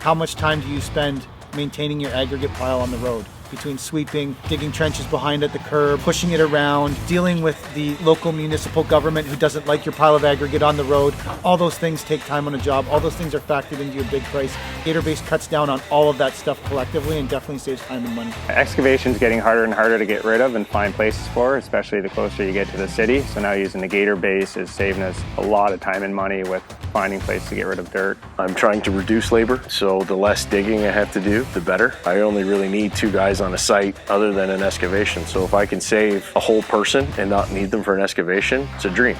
how much time do you spend maintaining your aggregate pile on the road? Between sweeping, digging trenches behind at the curb, pushing it around, dealing with the local municipal government who doesn't like your pile of aggregate on the road. All those things take time on a job. All those things are factored into your big price. Gator Base cuts down on all of that stuff collectively and definitely saves time and money. Excavation is getting harder and harder to get rid of and find places for, especially the closer you get to the city. So now using the Gator Base is saving us a lot of time and money with finding places to get rid of dirt. I'm trying to reduce labor, so the less digging I have to do, the better. I only really need 2 guys on a site other than an excavation. So if I can save a whole person and not need them for an excavation, it's a dream.